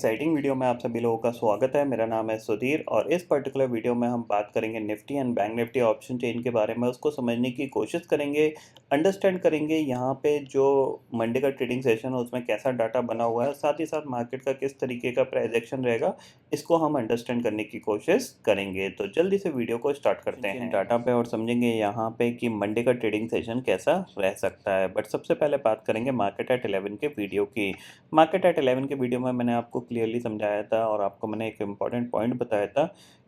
Exciting video में आप सभी लोगों का स्वागत है। मेरा नाम है सुधीर और इस पर्टिकुलर वीडियो में हम बात करेंगे Nifty and bank Nifty option chain के बारे में। उसको समझने की कोशिश करेंगे, अंडरस्टैंड करेंगे यहाँ पे जो मंडे का ट्रेडिंग सेशन है उसमें कैसा डाटा बना हुआ है, साथ ही साथ मार्केट का किस तरीके का प्राइस एक्शन रहेगा, इसको हम अंडरस्टैंड करने की कोशिश करेंगे। तो जल्दी से वीडियो को स्टार्ट करते हैं डाटा पे और समझेंगे यहाँ पे कि मंडे का ट्रेडिंग सेशन कैसा रह सकता है। बट सबसे पहले बात करेंगे मार्केट एट 11 के वीडियो की। मार्केट एट 11 के वीडियो में मैंने आपको क्लियरली समझाया था और आपको मैंने एक इम्पॉर्टेंट पॉइंट बताया था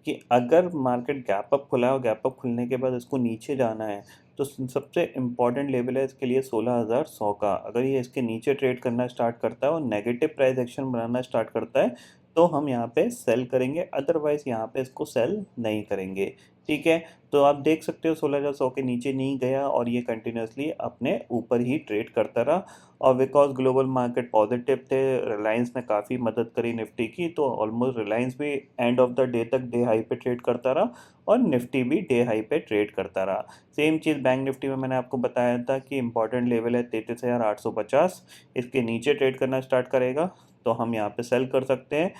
कि अगर मार्केट गैप अप खुला है और गैप अप खुलने के बाद इसको नीचे जाना है तो सबसे इम्पॉर्टेंट लेवल है इसके लिए 16,100 का। अगर ये इसके नीचे ट्रेड करना स्टार्ट करता है और नेगेटिव प्राइस एक्शन बनाना स्टार्ट करता है तो हम यहाँ पे सेल करेंगे, अदरवाइज यहाँ पे इसको सेल नहीं करेंगे। ठीक है, तो आप देख सकते हो 16,100 के नीचे नहीं गया और ये कंटिन्यूसली अपने ऊपर ही ट्रेड करता रहा। और बिकॉज ग्लोबल मार्केट पॉजिटिव थे, रिलायंस ने काफ़ी मदद करी निफ्टी की, तो ऑलमोस्ट रिलायंस भी एंड ऑफ द डे तक डे हाई पे ट्रेड करता रहा और निफ्टी भी डे हाई पे ट्रेड करता रहा। सेम चीज़ बैंक निफ्टी में मैंने आपको बताया था कि इंपॉर्टेंट लेवल है 33,850। इसके नीचे ट्रेड करना स्टार्ट करेगा तो हम यहाँ पे सेल कर सकते हैं।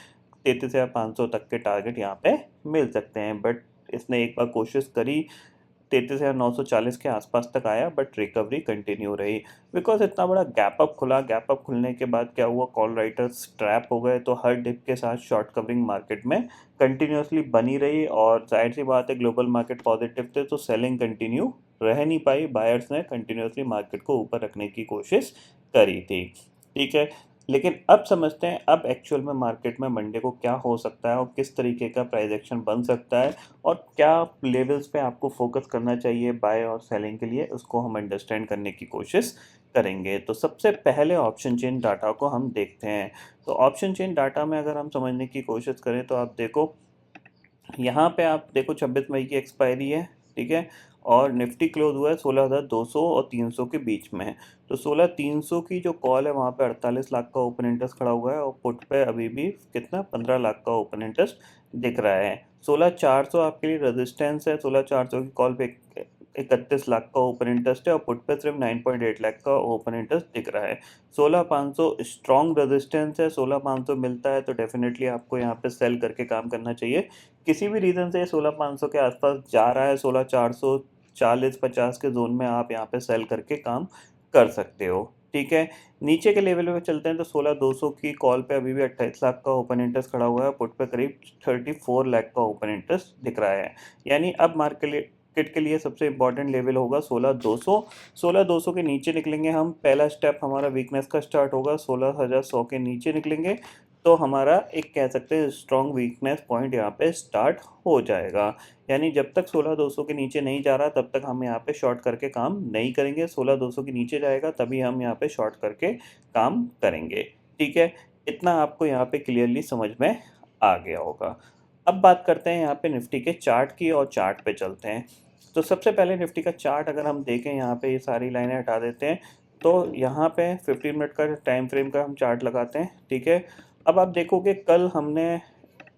33,500 तक के टारगेट यहाँ पे मिल सकते हैं। बट इसने एक बार कोशिश करी, 33,940 के आसपास तक आया, बट रिकवरी कंटिन्यू रही। बिकॉज इतना बड़ा गैप अप खुला, गैप अप खुलने के बाद क्या हुआ, कॉल राइटर्स ट्रैप हो गए, तो हर डिप के साथ शॉर्ट कवरिंग मार्केट में कंटिन्यूसली बनी रही। और जाहिर सी बात है ग्लोबल मार्केट पॉजिटिव थे तो सेलिंग कंटिन्यू रह नहीं पाई, बायर्स ने कंटिन्यूसली मार्केट को ऊपर रखने की कोशिश करी थी। ठीक है, लेकिन अब समझते हैं अब एक्चुअल में मार्केट में मंडे को क्या हो सकता है और किस तरीके का प्राइस एक्शन बन सकता है और क्या लेवल्स पे आपको फोकस करना चाहिए बाय और सेलिंग के लिए, उसको हम अंडरस्टैंड करने की कोशिश करेंगे। तो सबसे पहले ऑप्शन चेन डाटा को हम देखते हैं। तो ऑप्शन चेन डाटा में अगर हम समझने की कोशिश करें तो आप देखो, यहाँ पे आप देखो 26 मई की एक्सपायरी है। ठीक है, और निफ्टी क्लोज हुआ है 16,200 और 300 के बीच में है। तो 16,300 की जो कॉल है वहाँ पे 48 लाख का ओपन इंटरेस्ट खड़ा हुआ है और पुट पे अभी भी कितना 15 लाख का ओपन इंटरेस्ट दिख रहा है। 16,400 आपके लिए रेजिस्टेंस है, 16,400 की कॉल पे 31 लाख का ओपन इंटरेस्ट है और पुट पे सिर्फ 9.8 लाख का ओपन इंटरेस्ट दिख रहा है। 16,500 स्ट्रॉन्ग रेजिस्टेंस है, 16,500 मिलता है तो डेफिनेटली आपको यहाँ पे सेल करके काम करना चाहिए। किसी भी रीज़न से 16,500 के आसपास जा रहा है, 16,400 40-50 के जोन में आप यहाँ पे सेल करके काम कर सकते हो। ठीक है, नीचे के लेवल पे चलते हैं तो 16,200 की कॉल पे अभी भी 28 लाख का ओपन इंटरेस्ट खड़ा हुआ है, पुट पे करीब 34 लाख का ओपन इंटरेस्ट दिख रहा है। यानी अब मार्केट के लिए सबसे इंपॉर्टेंट लेवल होगा 16,200। 16,200 के नीचे निकलेंगे हम, पहला स्टेप हमारा वीकनेस का स्टार्ट होगा। 16,100 के नीचे निकलेंगे तो हमारा एक कह सकते हैं स्ट्रॉन्ग वीकनेस पॉइंट यहाँ पे स्टार्ट हो जाएगा। यानी जब तक 16,200 के नीचे नहीं जा रहा तब तक हम यहाँ पे शॉर्ट करके काम नहीं करेंगे। 16,200 के नीचे जाएगा तभी हम यहाँ पे शॉर्ट करके काम करेंगे। ठीक है, इतना आपको यहाँ पे क्लियरली समझ में आ गया होगा। अब बात करते हैं यहाँ पे निफ्टी के चार्ट की और चार्ट पे चलते हैं। तो सबसे पहले निफ्टी का चार्ट अगर हम देखें, यहाँ पे ये सारी लाइनें हटा देते हैं तो यहाँ पे 15 मिनट का टाइम फ्रेम का हम चार्ट लगाते हैं। ठीक है, अब आप देखोगे कल हमने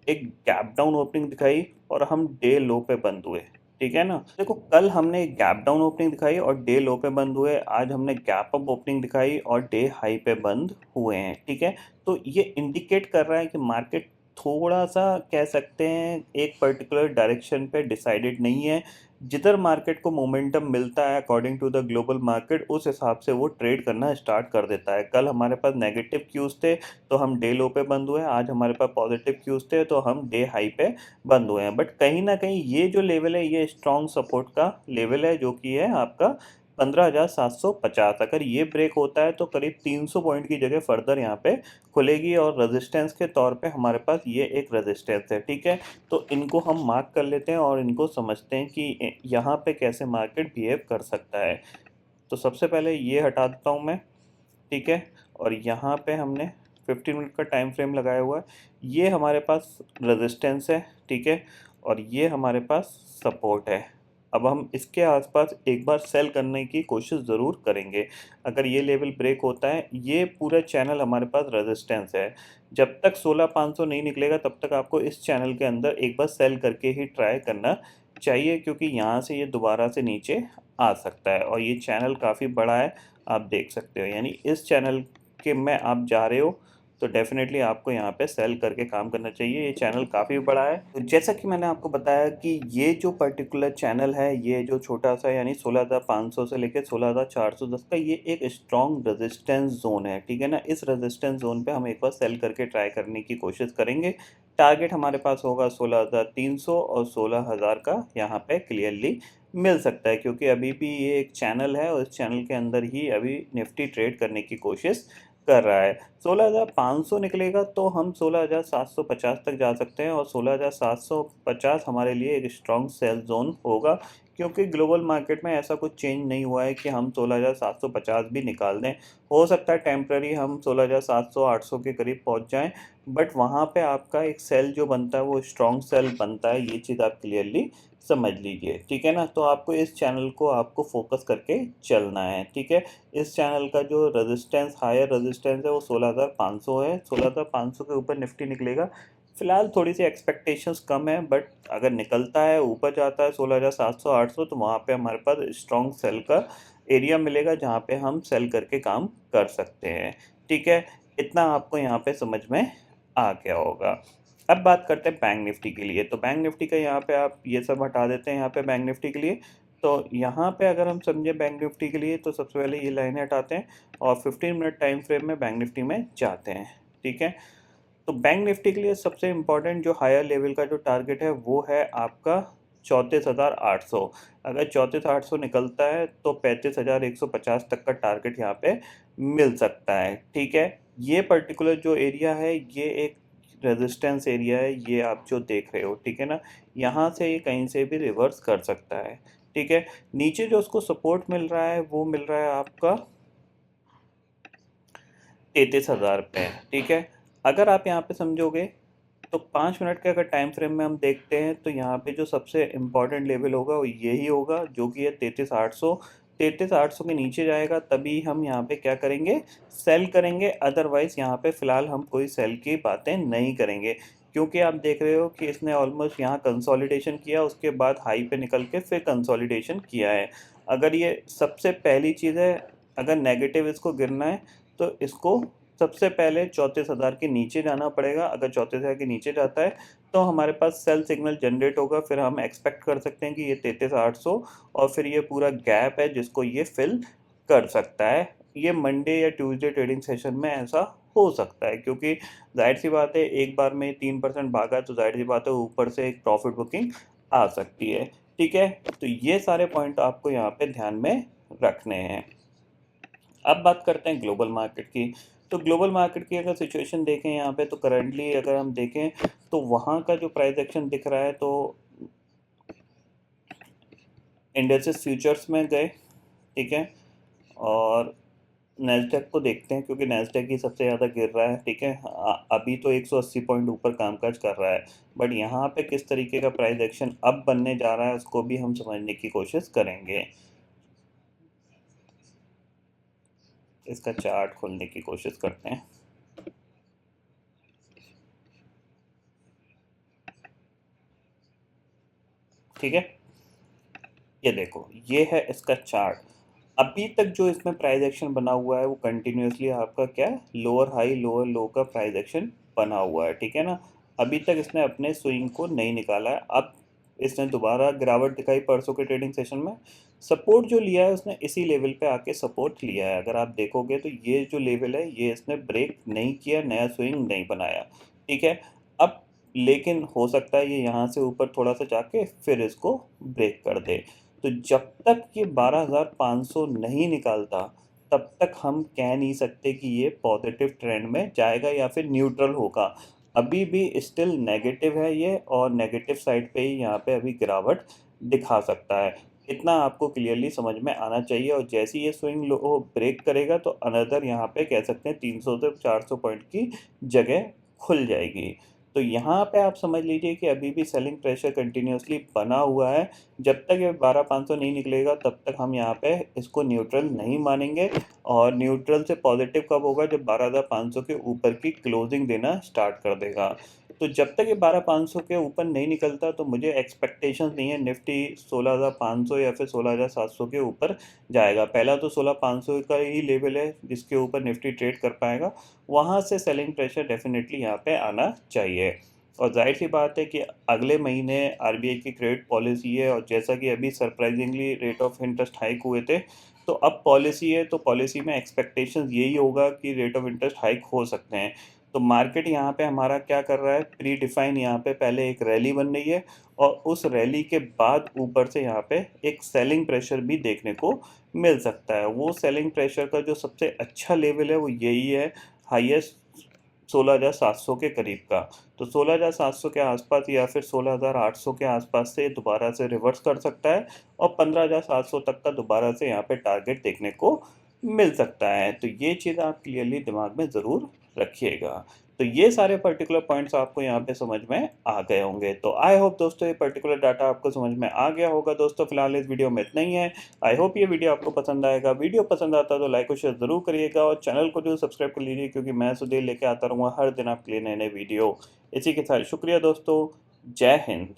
एक गैप डाउन ओपनिंग दिखाई और हम डे लो पे बंद हुए। ठीक है ना, देखो कल हमने एक गैप डाउन ओपनिंग दिखाई और डे लो पे बंद हुए, आज हमने गैप अप ओपनिंग दिखाई और डे हाई पे बंद हुए हैं। ठीक है, तो ये इंडिकेट कर रहा है कि मार्केट थोड़ा सा कह सकते हैं एक पर्टिकुलर डायरेक्शन पे डिसाइडेड नहीं है। जिधर मार्केट को मोमेंटम मिलता है according to the global market, उस हिसाब से वो ट्रेड करना स्टार्ट कर देता है। कल हमारे पास नेगेटिव क्यूज थे तो हम डे लो पे बंद हुए, आज हमारे पास पॉजिटिव क्यूज थे तो हम डे हाई पे बंद हुए हैं। बट कहीं ना कहीं ये जो लेवल है ये स्ट्रॉन्ग सपोर्ट का लेवल है, जो कि है आपका 15,750। अगर ये ब्रेक होता है तो करीब 300 पॉइंट की जगह फर्दर यहाँ पे खुलेगी और रेजिस्टेंस के तौर पे हमारे पास ये एक रेजिस्टेंस है। ठीक है, तो इनको हम मार्क कर लेते हैं और इनको समझते हैं कि यहाँ पे कैसे मार्केट बिहेव कर सकता है। तो सबसे पहले ये हटा देता हूँ मैं। ठीक है, और यहाँ पे हमने 15 मिनट का टाइम फ्रेम लगाया हुआ है, ये हमारे पास रेजिस्टेंस है। ठीक है, और ये हमारे पास सपोर्ट है। अब हम इसके आसपास एक बार सेल करने की कोशिश ज़रूर करेंगे। अगर ये लेवल ब्रेक होता है, ये पूरा चैनल हमारे पास रेजिस्टेंस है। जब तक 16,500 नहीं निकलेगा तब तक आपको इस चैनल के अंदर एक बार सेल करके ही ट्राई करना चाहिए, क्योंकि यहाँ से ये दोबारा से नीचे आ सकता है और ये चैनल काफ़ी बड़ा है, आप देख सकते हो। यानी इस चैनल के में आप जा रहे हो तो डेफ़िनेटली आपको यहाँ पे सेल करके काम करना चाहिए। ये चैनल काफ़ी बड़ा है। तो जैसा कि मैंने आपको बताया कि ये जो पर्टिकुलर चैनल है, ये जो छोटा-सा यानी 16,500 से लेके 16,410 का ये एक स्ट्रॉन्ग रेजिस्टेंस ज़ोन है, ठीक है ना? इस रेजिस्टेंस ज़ोन पे हम एक बार सेल करके ट्राई करने की कोशिश करेंगे। टारगेट हमारे पास होगा 16,300 और 16,000 का यहाँ पे क्लियरली मिल सकता है, क्योंकि अभी भी ये एक चैनल है और इस चैनल के अंदर ही अभी निफ्टी ट्रेड करने की कोशिश कर रहा है। 16,500 निकलेगा तो हम 16,750 तक जा सकते हैं और 16,750 हमारे लिए एक स्ट्रॉन्ग सेल ज़ोन होगा, क्योंकि ग्लोबल मार्केट में ऐसा कुछ चेंज नहीं हुआ है कि हम 16,750 भी निकाल दें। हो सकता है टेम्पररी हम 16,700-800 के करीब पहुंच जाएं, बट वहाँ पे आपका एक सेल जो बनता है वो स्ट्रॉन्ग सेल बनता है। ये चीज़ आप क्लियरली समझ लीजिए, ठीक है ना? तो आपको इस चैनल को आपको फोकस करके चलना है, ठीक है? इस चैनल का जो रेजिस्टेंस हायर रेजिस्टेंस है वो 16,500 है। 16,500 के ऊपर निफ्टी निकलेगा। फिलहाल थोड़ी सी एक्सपेक्टेशंस कम है, बट अगर निकलता है ऊपर जाता है 16,700 800 तो वहाँ पे हमारे पास स्ट्रॉन्ग सेल का एरिया मिलेगा, जहाँ पे हम सेल करके काम कर सकते हैं, ठीक है? इतना आपको यहाँ पे समझ में आ गया होगा। अब बात करते हैं बैंक निफ्टी के लिए। तो बैंक निफ्टी का यहाँ पे आप ये सब हटा देते हैं यहाँ पे बैंक निफ्टी के लिए। तो यहाँ पे अगर हम समझे बैंक निफ्टी के लिए तो सबसे पहले ये लाइनें हटाते हैं और 15 मिनट टाइम फ्रेम में बैंक निफ्टी में जाते हैं, ठीक है? तो बैंक निफ्टी के लिए सबसे इम्पोर्टेंट जो हायर लेवल का जो टारगेट है वो है आपका 34,800। अगर 34,800 निकलता है तो 35,150 तक का टारगेट यहाँ पे मिल सकता है, ठीक है? ये पर्टिकुलर जो एरिया है ये एक रेजिस्टेंस एरिया है, ये आप जो देख रहे हो, ठीक है ना? यहाँ से ये कहीं से भी रिवर्स कर सकता है, ठीक है? नीचे जो उसको सपोर्ट मिल रहा है वो मिल रहा है आपका 33,000 पे, ठीक है? अगर आप यहाँ पे समझोगे तो 5 मिनट के अगर टाइम फ्रेम में हम देखते हैं तो यहाँ पे जो सबसे इम्पोर्टेंट लेवल होगा वो यही होगा, जो कि है 33,800। 33,800 के नीचे जाएगा तभी हम यहाँ पे क्या करेंगे, सेल करेंगे। अदरवाइज़ यहाँ पे फ़िलहाल हम कोई सेल की बातें नहीं करेंगे, क्योंकि आप देख रहे हो कि इसने ऑलमोस्ट यहाँ कंसोलिडेशन किया, उसके बाद हाई पे निकल के फिर कंसोलिडेशन किया है। अगर ये सबसे पहली चीज़ है, अगर नेगेटिव इसको गिरना है तो इसको सबसे पहले 34,000 के नीचे जाना पड़ेगा। अगर 34,000 के नीचे जाता है तो हमारे पास सेल सिग्नल जनरेट होगा, फिर हम एक्सपेक्ट कर सकते हैं कि ये 33,800 और फिर ये पूरा गैप है जिसको ये फिल कर सकता है। ये मंडे या ट्यूसडे ट्रेडिंग सेशन में ऐसा हो सकता है, क्योंकि ज़ाहिर सी बात है एक बार में 3% भागा तो ज़ाहिर सी बात है ऊपर से एक प्रॉफिट बुकिंग आ सकती है, ठीक है? तो ये सारे पॉइंट आपको यहाँ पे ध्यान में रखने हैं। अब बात करते हैं ग्लोबल मार्केट की। तो ग्लोबल मार्केट की अगर सिचुएशन देखें यहाँ पे तो करंटली अगर हम देखें तो वहाँ का जो प्राइस एक्शन दिख रहा है तो इंडेक्सेस फ्यूचर्स में गए, ठीक है? और नैस्डैक को देखते हैं, क्योंकि नैस्डैक ही सबसे ज़्यादा गिर रहा है, ठीक है? अभी तो 180 पॉइंट ऊपर कामकाज कर रहा है, बट यहाँ पे किस तरीके का प्राइस एक्शन अब बनने जा रहा है उसको भी हम समझने की कोशिश करेंगे। इसका चार्ट खोलने की कोशिश करते हैं, ठीक है? ये देखो, ये है इसका चार्ट। अभी तक जो इसमें प्राइस एक्शन बना हुआ है वो कंटिन्यूअसली आपका क्या है, लोअर हाई लोअर लो का प्राइस एक्शन बना हुआ है, ठीक है ना? अभी तक इसने अपने स्विंग को नहीं निकाला है। अब इसने दोबारा गिरावट दिखाई परसों के ट्रेडिंग सेशन में। सपोर्ट जो लिया है उसने इसी लेवल पे आके सपोर्ट लिया है। अगर आप देखोगे तो ये जो लेवल है ये इसने ब्रेक नहीं किया, नया स्विंग नहीं बनाया, ठीक है? अब लेकिन हो सकता है ये यहाँ से ऊपर थोड़ा सा जाके फिर इसको ब्रेक कर दे। तो जब तक ये 12,500 नहीं निकालता तब तक हम कह नहीं सकते कि ये पॉजिटिव ट्रेंड में जाएगा या फिर न्यूट्रल होगा। अभी भी स्टिल नेगेटिव है ये, और नेगेटिव साइड पे ही यहाँ पे अभी गिरावट दिखा सकता है। इतना आपको क्लियरली समझ में आना चाहिए, और जैसे ही ये स्विंग लो ब्रेक करेगा तो अनदर यहाँ पे कह सकते हैं 300 से 400 पॉइंट की जगह खुल जाएगी। तो यहाँ पे आप समझ लीजिए कि अभी भी सेलिंग प्रेशर कंटिन्यूअसली बना हुआ है। जब तक ये 12,500 नहीं निकलेगा तब तक हम यहाँ पे इसको न्यूट्रल नहीं मानेंगे, और न्यूट्रल से पॉजिटिव कब होगा, जब 12,500 के ऊपर की क्लोजिंग देना स्टार्ट कर देगा। तो जब तक ये 12,500 के ऊपर नहीं निकलता तो मुझे एक्सपेक्टेशंस नहीं है निफ्टी 16,500 या फिर 16,700 के ऊपर जाएगा। पहला तो 16,500 का ही लेवल है जिसके ऊपर निफ्टी ट्रेड कर पाएगा, वहाँ से सेलिंग प्रेशर डेफिनेटली यहाँ पे आना चाहिए। और जाहिर सी बात है कि अगले महीने आरबीआई की क्रेडिट पॉलिसी है, और जैसा कि अभी surprisingly rate of interest hike हुए थे, तो अब पॉलिसी है तो पॉलिसी में एक्सपेक्टेशंस यही होगा कि रेट ऑफ इंटरेस्ट हाइक हो सकते हैं। तो मार्केट यहाँ पे हमारा क्या कर रहा है, प्री डिफाइन यहाँ पे पहले एक रैली बन रही है, और उस रैली के बाद ऊपर से यहाँ पे एक सेलिंग प्रेशर भी देखने को मिल सकता है। वो सेलिंग प्रेशर का जो सबसे अच्छा लेवल है वो यही है, हाईएस्ट 16,700 के करीब का। तो 16,700 के आसपास या फिर 16,800 के आसपास से दोबारा से रिवर्स कर सकता है, और 15,700 तक का दोबारा से यहाँ पे टारगेट देखने को मिल सकता है। तो ये चीज़ आप क्लियरली दिमाग में ज़रूर रखिएगा। तो ये सारे पर्टिकुलर पॉइंट्स आपको यहाँ पे समझ में आ गए होंगे। तो आई होप दोस्तों ये पर्टिकुलर डाटा आपको समझ में आ गया होगा। दोस्तों फिलहाल इस वीडियो में इतना ही है। आई होप ये वीडियो आपको पसंद आएगा। वीडियो पसंद आता है तो लाइक और शेयर ज़रूर करिएगा, और चैनल को जो सब्सक्राइब कर लीजिए, क्योंकि मैं सुधीर लेके आता रहूँगा हर दिन आपके लिए नए नए वीडियो। इसी के साथ शुक्रिया दोस्तों। जय हिंद।